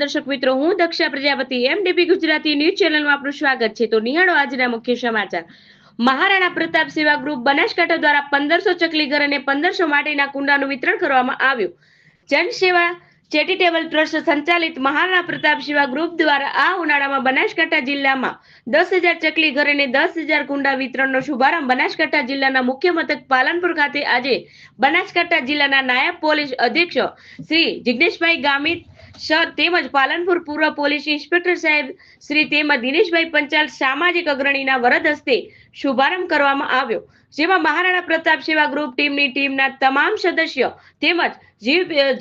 दर्शक मित्रों, हूँ Daksha Prajapati MDP Gujarati news channel में आपનું સ્વાગત છે। तो નિહાળો આજના મુખ્ય સમાચાર। મહારાણા પ્રતાપ સેવા ગ્રુપ બનાસકાંઠા દ્વારા 1500 ચકલી ઘર અને 1500 માટીના કુંડાનું વિતરણ કરવામાં આવ્યું। જનસેવા ચેરિટેબલ ટ્રસ્ટ સંચાલિત મહારાણા પ્રતાપ સેવા ગ્રુપ દ્વારા આ ઉનાળામાં બનાસકાંઠા જિલ્લામાં 10,000 ચકલી ઘર અને 10,000 કુંડા વિતરણનો શુભારંભ બનાસકાંઠા જિલ્લાના મુખ્ય મથક પાલનપુર ખાતે આજે બનાસકાંઠા જિલ્લાના નાયબ પોલીસ અધિક્ષક શ્રી જિગ્નેશભાઈ ગામિત સર તેમજ પાલનપુર પૂર્વ પોલીસ ઇન્સ્પેક્ટર સાહેબ શ્રી તેમજ દિનેશભાઈ પંચાલ સામાજિક અગ્રણીના વરદ હસ્તે શુભારંભ કરવામાં આવ્યો, જેમાં મહારાણા પ્રતાપ સેવા ગ્રુપ ટીમના તમામ સદસ્યો તેમજ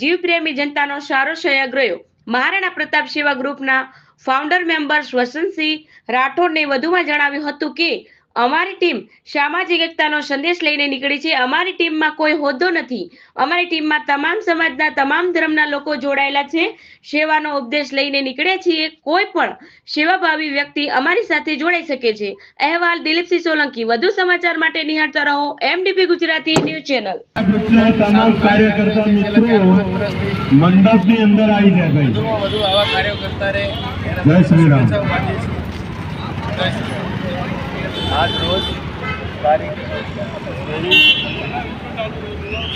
જીવપ્રેમી જનતાનો સારો સહયોગ રહ્યો। મહારાણા પ્રતાપ સેવા ગ્રુપના ફાઉન્ડર મેમ્બર્સ વસંતસિંહ રાઠોડને વધુમાં જણાવ્યું હતું કે અમારી ટીમ સામાજિક એકતાનો સંદેશ લઈને નીકળી છે। અમારી ટીમમાં કોઈ હોદ્દો નથી, અમારી ટીમમાં તમામ સમાજના તમામ ધર્મના લોકો જોડાયેલા છે। સેવાનો ઉપદેશ લઈને નીકળ્યા છીએ, કોઈ પણ સેવાભાવી વ્યક્તિ અમારી સાથે જોડાઈ શકે છે। અહેવાલ દિલીપસિંહ સોલંકી। વધુ સમાચાર માટે નિહાળતા રહો એમડીપી ગુજરાતી ન્યૂઝ ચેનલ। તમામ કાર્યકર્તા મિત્રો મંડપની અંદર આવી જાય ભાઈ, વધુ આવા કાર્યો કરતા રહે। જય શ્રી રામ। आज रोज तारीख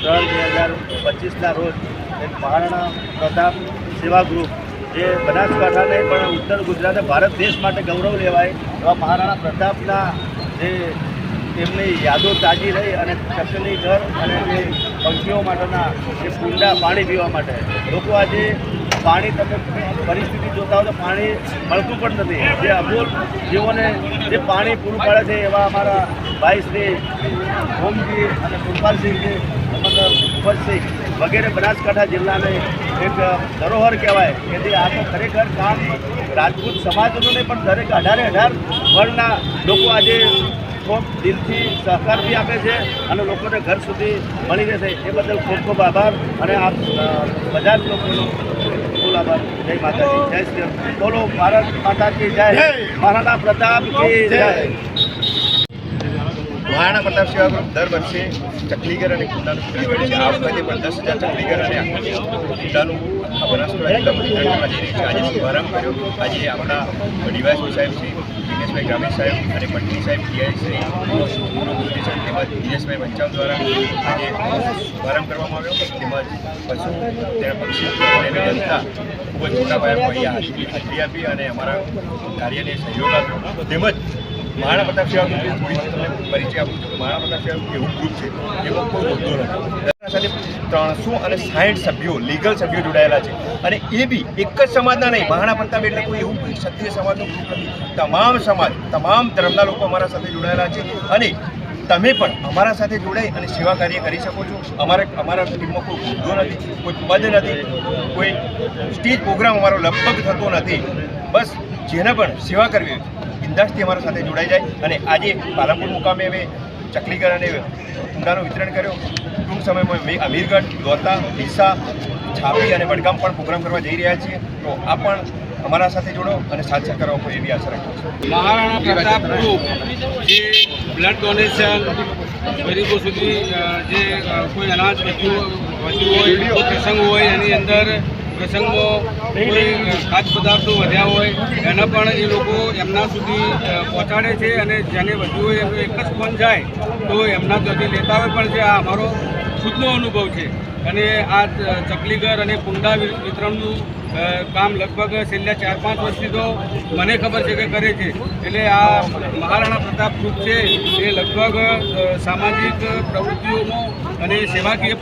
23/3/2025 रोज एक महाराणा प्रताप सेवा ग्रुप जे बनासकांठा ने पण उत्तर गुजरात भारत देश माटे गौरव लेवाय एवा महाराणा प्रतापना जे તેમની યાદો તાજી રહી અને ચકલી ઘર અને જે પંખીઓ માટેના જે કુંડા પાણી પીવા માટે લોકો આજે પાણી તમે પરિસ્થિતિ જોતા હો તો પાણી મળતું પણ નથી। જે અમૂલ જીવોને જે પાણી પૂરું પાડે છે એવા અમારા ભાઈ શ્રી ઓમજી અને કૃપાલસિંહજી ઉપરસિંહ વગેરે બનાસકાંઠા જિલ્લાને એક ધરોહર કહેવાય કે જે આ તો ખરેખર કામ રાજપૂત સમાજનું નહીં પણ દરેક 18 વર્ણના લોકો આજે ખૂબ દિલથી સહકાર બી આપે છે અને લોકોને ઘર સુધી મળી રહેશે એ બદલ ખૂબ ખૂબ આભાર અને આપ બધા જ લોકોનો ખૂબ આભાર। જય માતાજી, જય શ્રી રામ। બોલો ભારત માતા की जय, महाराणा प्रताप की जय। મહારાણા પ્રતાપ સેવા ગ્રુપ દર વર્ષે ચકલીઘર અને કુંડાનું વિતરણ કરે છે। આ વખતે પણ 10,000 ચકલીઘર અને કુંડાનું આ બનાસકાંઠા જિલ્લામાં વિતરણ કરવા જઈ રહી છે। આજે શુભારંભ કર્યો। આજે આપણા ડીવાયએસપી સાહેબ શ્રી દિનેશભાઈ ગામિત સાહેબ અને પટની સાહેબ પીઆઈ શ્રી તેમજ દિનેશભાઈ પંચાલ દ્વારા આજે શુભારંભ કરવામાં આવ્યો। તેમજ પશુ તેના પક્ષી અને જનતા ખૂબ જ મોટા પાયે અહીંયા હાજરી આપી અને અમારા કાર્યને સહયોગ આપ્યો। તેમજ મહારાણા પ્રતાપ સેવા ગ્રુપની થોડી તમને પરિચય આપું છું। મહારાણા પ્રતાપ સેવા ગ્રુપ એવું ગ્રુપ છે જેમાં કોઈ હોદ્દો નથી। સાથે 360 સભ્યો લીગલ સભ્યો જોડાયેલા છે અને એ બી એક જ સમાજના નહીં। મહારાણા પ્રતાપ એટલે કોઈ એવું ક્ષત્રિય સમાજનું ગ્રુપ નથી, તમામ સમાજ તમામ ધર્મના લોકો અમારા સાથે જોડાયેલા છે અને તમે પણ અમારા સાથે જોડાઈ અને સેવા કાર્ય કરી શકો છો। અમારા ટીમમાં કોઈ હોદ્દો નથી, કોઈ પદ નથી, કોઈ સ્ટેજ પ્રોગ્રામ અમારો લગભગ થતો નથી। બસ જેને પણ સેવા કરવી બિંદાસથી અમારા સાથે જોડાઈ જાય અને આજે પાલનપુર મુકામે અમે ચકલીઘર અને કુંડાનું વિતરણ કર્યો। ટૂંક સમયમાં અમીરગઢ, દોતા, ડીસા, છાપી અને વડગામ પણ પ્રોગ્રામ કરવા જઈ રહ્યા છીએ। તો આ પણ અમારા સાથે જોડો અને સાથ સહકાર આપો એવી આશા રાખું છું। મહારાણા પ્રતાપ ગ્રુપ જે બ્લડ ડોનેશન ગરીબો સુધી જે કોઈ અનાજ વધ્યું હોય, પ્રસંગ હોય એની અંદર પ્રસંગમાં કોઈ ખાદ્ય પદાર્થો વધ્યા હોય એના પણ એ લોકો એમના સુધી પહોંચાડે છે અને જેને વધ્યું હોય એનો એક જ ફોન જાય તો એમના ત્યાંથી લેતા હોય પણ છે। આ અમારો ખુદનો અનુભવ છે અને આ ચકલીઘર અને કુંડા વિતરણનું કામ લગભગ છેલ્લા 4-5 વર્ષથી તો મને ખબર છે કે કરે છે। એટલે આ મહારાણા પ્રતાપ ગ્રુપ છે એ લગભગ સામાજિક પ્રવૃત્તિઓમાં અને સેવાકીય